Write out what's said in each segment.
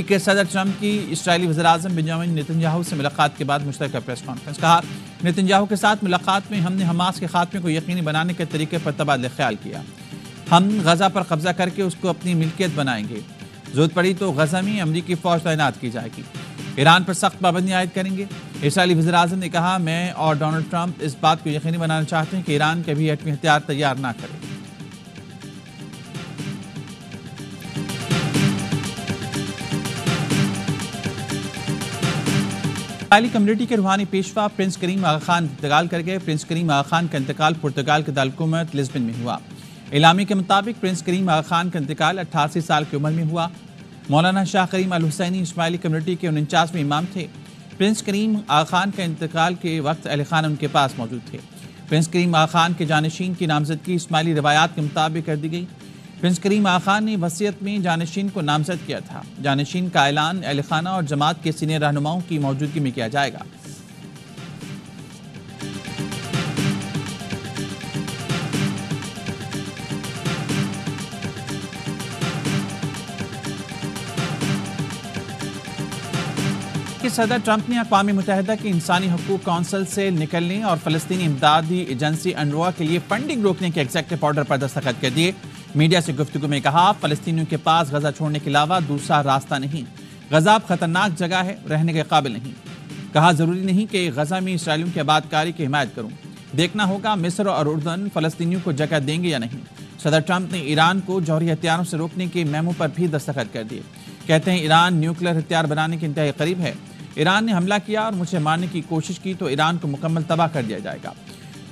امریکی صدر ٹرمپ کی اسرائیلی وزیراعظم بنیامین نتنیاہو سے ملاقات کے بعد مشترکہ پریس کانفرنس. کہا نتنیاہو کے ساتھ ملاقات میں ہم نے حماس کے خاتمے کو یقینی بنانے کے طریقے پر تبادلہ خیال کیا. ہم غزہ پر قبضہ کر کے اس کو اپنی ملکیت بنائیں گے. ضرورت پڑی تو غزہ میں امریکی فوج تعینات کی جائے گی. ایران پر سخت پابندی عائد کریں گے. اسرائیلی وزیراعظم نے کہا میں اور ڈونلڈ ٹرمپ اس بات کو یقینی بنانا چاہتے ہیں کہ ایران کبھی ایٹمی ہتھیار تیار نہ کرے. اسرائیلی کمیونٹی کے روحانی پیشوا پرنس کریم آغا خان انتقال کر گئے. پرنس کریم آغا خان کا انتقال پرتگال کے دارالحکومت لزبن میں ہوا. اعلامیے کے مطابق پرنس کریم آغا خان کا انتقال 88 سال کی عمر میں ہوا. مولانا شاہ کریم الحسینی اسماعیلی کمیونٹی کے 49ویں امام تھے. پرنس کریم آغا خان کا انتقال کے وقت اہل خانہ ان کے پاس موجود تھے. پرنس کریم آغا خان کے جانشین کی نامزدگی اسماعیلی روایات کے مطابق کر دی گئی. پرنس کریم آغا خان نے وصیت میں جانشین کو نامزد کیا تھا. جانشین کا اعلان اہل خانہ اور جماعت کے سینئر رہنماؤں کی موجودگی میں کیا جائے گا. صدر ٹرمپ نے اقوام متحدہ کی انسانی حقوق کونسل سے نکلنے اور فلسطینی امدادی ایجنسی انروا کے لیے فنڈنگ روکنے کے ایگزیکٹو آرڈر پر دستخط کر دیے. میڈیا سے گفتگو میں کہا فلسطینیوں کے پاس غزہ چھوڑنے کے علاوہ دوسرا راستہ نہیں. غزہ اب خطرناک جگہ ہے, رہنے کے قابل نہیں. کہا ضروری نہیں کہ غزہ میں اسرائیلیوں کی آباد کاری کی حمایت کروں. دیکھنا ہوگا مصر اور اردن فلسطینیوں کو جگہ دیں گے یا نہیں. صدر ٹرمپ نے ایران کو جوہری ہتھیاروں سے روکنے کے میمو پر بھی دستخط کر دیے. کہتے ہیں ایران نیوکلیر ہتھیار بنانے کے انتہائی قریب ہے. ایران نے حملہ کیا اور مجھے مارنے کی کوشش کی تو ایران کو مکمل تباہ کر دیا جائے گا.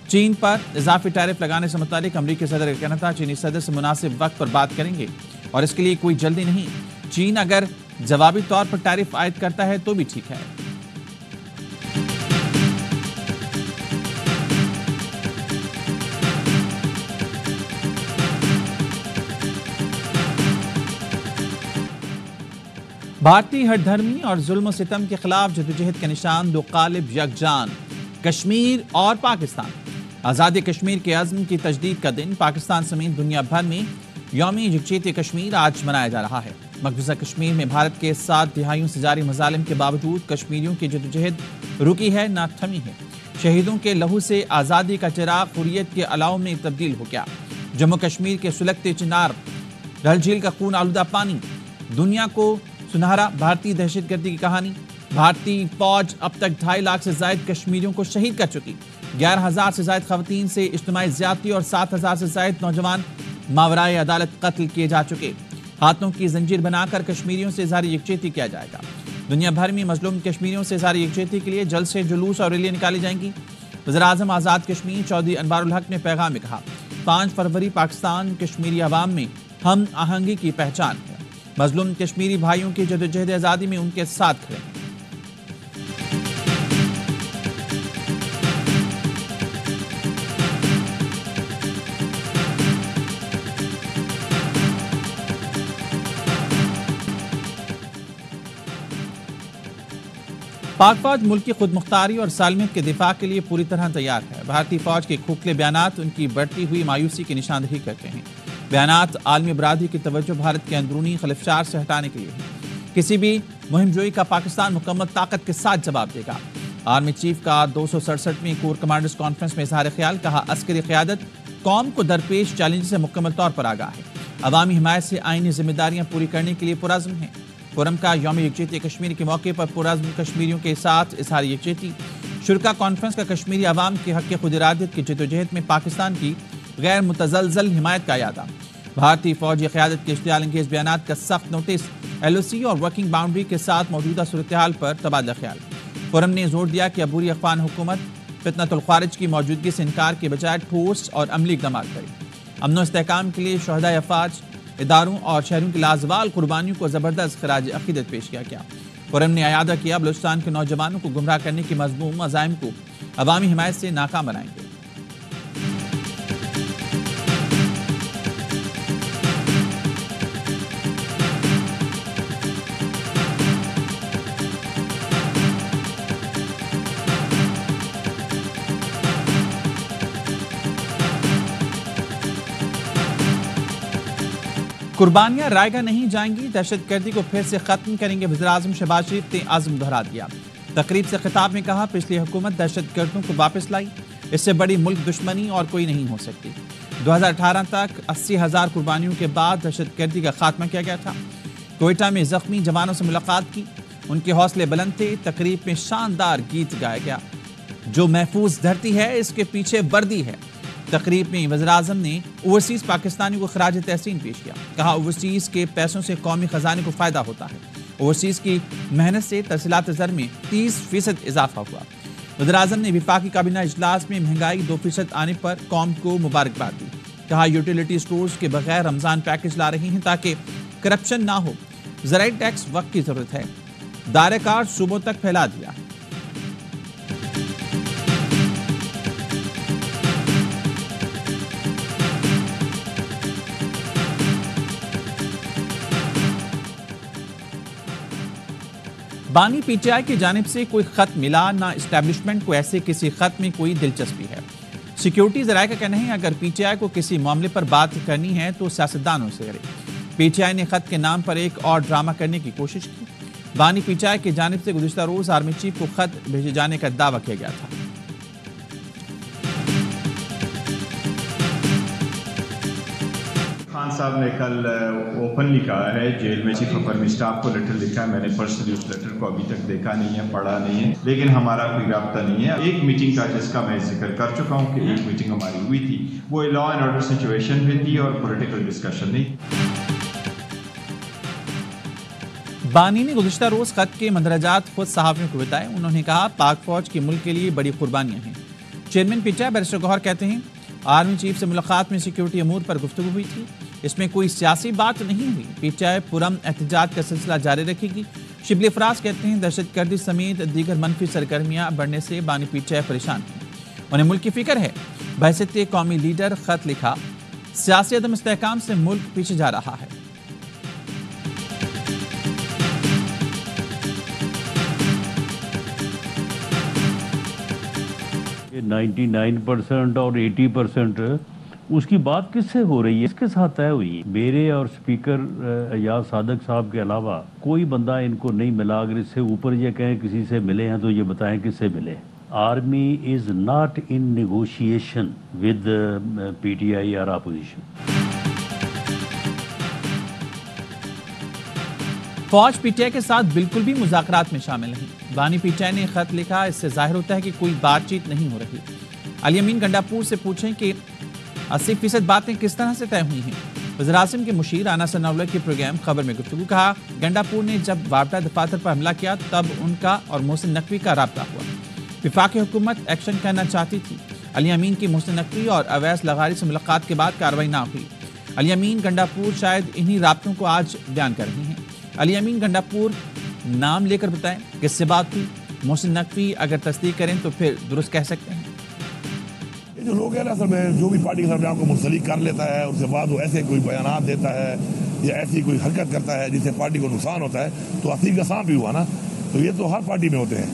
چین پر اضافی ٹیرف لگانے سے متعلق امریکی صدر کا کہنا تھا چینی صدر سے مناسب وقت پر بات کریں گے اور اس کے لیے کوئی جلدی نہیں. چین اگر جوابی طور پر ٹیرف عائد کرتا ہے تو بھی ٹھیک ہے. بھارتی ہر دھرمی اور ظلم و ستم کے خلاف جدوجہد کے نشان دو قالب یکجان کشمیر اور پاکستان. آزادی کشمیر کے عزم کی تجدید کا دن پاکستان سمیت دنیا بھر میں یوم یکجہتی کشمیر آج منایا جا رہا ہے. مقبوضہ کشمیر میں بھارت کے 7 دہائیوں سے جاری مظالم کے باوجود کشمیریوں کی جدوجہد رکی ہے نہ تھمی ہے. شہیدوں کے لہو سے آزادی کا چراغ حریت کے الاؤ میں تبدیل ہو گیا. جموں کشمیر کے سلگتے چنار، ڈل جھیل کا خون آلودہ پانی، دنیا کو سنہرا بھارتی دہشت گردی کی کہانی. بھارتی فوج اب تک 2.5 لاکھ سے زائد کشمیریوں کو شہید کر چکی. 11,000 سے زائد خواتین سے اجتماعی زیادتی اور 7,000 سے زائد نوجوان ماورائے عدالت قتل کیے جا چکے. ہاتھوں کی زنجیر بنا کر کشمیریوں سے اظہار یکجہتی کیا جائے گا. دنیا بھر میں مظلوم کشمیریوں سے اظہار یکجہتی کے لیے جلد سے جلوس اور ریلیاں نکالی جائیں گی. وزیراعظم آزاد کشمیر چودھری انوار الحق نے پیغام میں کہا 5 فروری پاکستان کشمیری عوام میں ہم آہنگی کی پہچان ہے. مظلوم کشمیری بھائیوں کی جدوجہد آزادی میں ان کے ساتھ کھڑے ہیں. پاک فوج ملک کی خود مختاری اور سالمیت کے دفاع کے لیے پوری طرح تیار ہے. بھارتی فوج کے کھوکھلے بیانات ان کی بڑھتی ہوئی مایوسی کی نشاندہی کرتے ہیں. بیانات عالمی برادری کی توجہ بھارت کے اندرونی خلفشار سے ہٹانے کے لیے ہیں. کسی بھی مہم جوئی کا پاکستان مکمل طاقت کے ساتھ جواب دے گا. آرمی چیف کا 267ویں کور کمانڈرز کانفرنس میں اظہار خیال. کہا عسکری قیادت قوم کو درپیش چیلنج سے مکمل طور پر آگاہ ہے. عوامی حمایت سے آئینی ذمہ داریاں پوری کرنے کے لیے پرعزم ہیں. فورم کا یوم یکجہتی کشمیر کے موقع پر پرعزم کشمیریوں کے ساتھ اظہار یکجہتی. شرکا کانفرنس کا کشمیری عوام کے حق خود ارادیت کی جدوجہد میں پاکستان کی غیر متزلزل حمایت کا اعادہ. بھارتی فوجی قیادت کے اشتعال انگیز بیانات کا سخت نوٹس. ایل او سی اور ورکنگ باؤنڈری کے ساتھ موجودہ صورتحال پر تبادلہ خیال. فورم نے زور دیا کہ عبوری افغان حکومت فتنۃ الخوارج کی موجودگی سے انکار کے بجائے ٹھوس اور عملی اقدامات کرے. امن و استحکام کے لیے شہدائے افواج، اداروں اور شہریوں کی لازوال قربانیوں کو زبردست خراج عقیدت پیش کیا. فورم نے اعادہ کیا بلوچستان کے نوجوانوں کو گمراہ کرنے کے مذموم عزائم کو عوامی حمایت سے ناکام بنائیں گے. قربانیاں رائیگاہ نہیں جائیں گی، دہشت گردی کو پھر سے ختم کریں گے، وزیراعظم شہباز شریف نے عزم دہرا دیا۔ تقریب سے خطاب میں کہا پچھلی حکومت دہشت گردوں کو واپس لائی، اس سے بڑی ملک دشمنی اور کوئی نہیں ہو سکتی۔ 2018 تک 80,000 قربانیوں کے بعد دہشت گردی کا خاتمہ کیا گیا تھا۔ کوئٹہ میں زخمی جوانوں سے ملاقات کی، ان کے حوصلے بلند تھے۔ تقریب میں شاندار گیت گایا گیا، جو محفوظ دھرتی ہے اس کے پیچھے وردی ہے۔ تقریب میں وزیراعظم نے اوورسیز پاکستانیوں کو خراج تحسین پیش کیا، کہا اوورسیز کے پیسوں سے قومی خزانے کو فائدہ ہوتا ہے، اوورسیز کی محنت سے ترسیلات زر میں 30% اضافہ ہوا۔ وزیراعظم نے وفاقی کابینہ اجلاس میں مہنگائی 2% آنے پر قوم کو مبارکباد دی، کہا یوٹیلیٹی سٹورز کے بغیر رمضان پیکج لا رہی ہیں تاکہ کرپشن نہ ہو، زرعی ٹیکس وقت کی ضرورت ہے، دائرہ کار صوبوں تک پھیلا دیا۔ بانی پی ٹی آئی کی جانب سے کوئی خط ملا نہ، اسٹیبلشمنٹ کو ایسے کسی خط میں کوئی دلچسپی ہے۔ سیکیورٹی ذرائع کا کہنا ہے اگر پی ٹی آئی کو کسی معاملے پر بات کرنی ہے تو سیاستدانوں سے کرے۔ پی ٹی آئی نے خط کے نام پر ایک اور ڈرامہ کرنے کی کوشش کی۔ بانی پی ٹی آئی کی جانب سے گزشتہ روز آرمی چیف کو خط بھیجے جانے کا دعویٰ کیا گیا تھا۔ خان صاحب نے کل اوپنلی کہا ہے جیل میں چیف آف آرمی اسٹاف کو لیٹر لکھا ہے، میں نے پرسنلی اس لیٹر کو ابھی تک دیکھا نہیں ہے، پڑھا نہیں ہے، لیکن ہمارا کوئی رابطہ نہیں ہے۔ ایک میٹنگ کا جس کا میں ذکر کر چکا ہوں کہ ایک میٹنگ ہماری ہوئی تھی، وہ لا اینڈ آرڈر سچویشن میں تھی اور پولیٹیکل ڈسکشن نہیں۔ بانی نے گزشتہ روز خط کے مندرجات خود صحافیوں کو بتائے۔ انہوں نے کہا پاک فوج کے ملک کے لیے بڑی قربانیاں ہیں۔ Chairman P T I barrister Gohar کہتے ہیں آرمی چیف سے ملاقات میں سیکیورٹی امور پر گفتگو ہوئی تھی، اس میں کوئی سیاسی بات نہیں ہوئی۔ پی ٹی آئی پرامن احتجاج کا سلسلہ جاری رکھے گی۔ شبلی افراز کہتے ہیں دہشت گردی سمیت دیگر منفی سرگرمیاں بڑھنے سے بانی پی ٹی آئی پریشان ہیں، انہیں ملک کی فکر ہے۔ بحیثیت قومی لیڈر خط لکھا، سیاسی عدم استحکام سے ملک پیچھے جا رہا ہے۔ 99% اور 80% اس کی بات کس سے ہو رہی ہے، اس کے ساتھ طے ہوئی ہے۔ میرے اور اسپیکر ایاز صادق صاحب کے علاوہ کوئی بندہ ان کو نہیں ملا۔ اگر اس سے اوپر یہ کہیں کسی سے ملے ہیں تو یہ بتائیں کس سے ملے۔ Army is not in negotiation with P T آئی اور اپوزیشن۔ فوج پی ٹی آئی کے ساتھ بالکل بھی مذاکرات میں شامل نہیں۔ بانی پی ٹی آئی نے خط لکھا، اس سے ظاہر ہوتا ہے کہ کوئی بات چیت نہیں ہو رہی۔ علی امین گنڈاپور سے پوچھیں کہ 80% باتیں کس طرح سے طے ہوئی ہیں۔ وزیراعظم کے مشیر رانا ثناءاللہ کے پروگرام خبر میں گفتگو، کہا گنڈاپور نے جب وابڈا دفاتر پر حملہ کیا تب ان کا اور محسن نقوی کا رابطہ ہوا۔ وفاقی حکومت ایکشن کرنا چاہتی تھی۔ علی امین کی محسن نقوی اور اویس لغاری سے ملاقات کے بعد کارروائی نہ ہوئی۔ علی امین گنڈاپور شاید انہی رابطوں کو آج بیان کر رہی ہیں۔ علی امین گنڈاپور نام لے کر بتائیں کس سے بات ہوئی۔ محسن نقوی اگر تصدیق کریں تو پھر درست کہہ سکتے ہیں۔ یہ جو لوگ ہیں نا اصل میں جو بھی پارٹی کے سامنے آپ کو منسلک کر لیتا ہے، اس کے بعد وہ ایسے کوئی بیانات دیتا ہے یا ایسی کوئی حرکت کرتا ہے جس سے پارٹی کو نقصان ہوتا ہے، تو حسیب کا سانپ بھی ہوا نا، تو یہ تو ہر پارٹی میں ہوتے ہیں،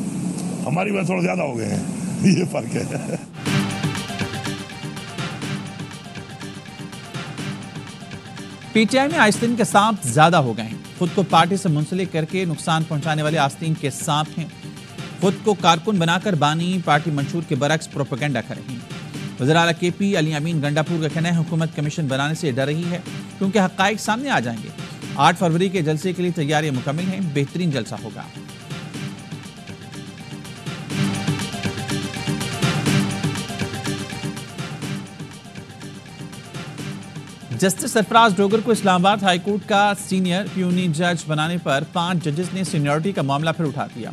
ہماری وجہ تھوڑا زیادہ ہو گئے ہیں، یہ فرق ہے۔ پی ٹی آئی میں آستین کے سانپ زیادہ ہو گئے ہیں۔ خود کو پارٹی سے منسلک کر کے نقصان پہنچانے والے آستین کے سانپ ہیں۔ خود کو کارکن بنا کر بانی پارٹی منشور کے برعکس پروپیگنڈا کر رہی ہیں۔ وزیر اعلیٰ کے پی علی امین گنڈاپور کا کہنا ہے حکومت کمیشن بنانے سے ڈر رہی ہے کیونکہ حقائق سامنے آ جائیں گے۔ 8 فروری کے جلسے کے لیے تیاریاں مکمل ہیں، بہترین جلسہ ہوگا۔ جسٹس سرفراز ڈوگر کو اسلام آباد ہائی کورٹ کا سینئر پیونی جج بنانے پر 5 ججز نے سینیورٹی کا معاملہ پھر اٹھا دیا۔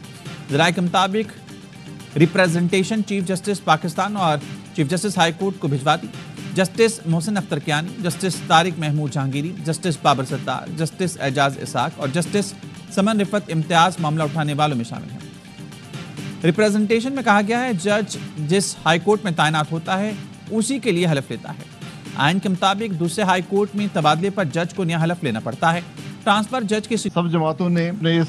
ذرائع کے مطابق ریپریزنٹیشن چیف جسٹس پاکستان اور چیف جسٹس ہائی کورٹ کو بھجوا دی۔ Justice Mohsin Akhtar Kayani, justice Tariq Mahmood Jahangiri, justice Babar ستار، جسٹس اعجاز اسحاق اور جسٹس سمن رفت امتیاز معاملہ اٹھانے والوں میں شامل ہیں۔ ریپریزنٹیشن میں کہا گیا ہے جج جس ہائی کورٹ میں تعینات ہوتا ہے اسی کے لیے حلف لیتا ہے۔ آئین کے مطابق دوسرے ہائی کورٹ میں تبادلے پر جج کو نیا حلف لینا پڑتا ہے۔ ٹرانسفر جج کی سب جماعتوں نے اپنے اس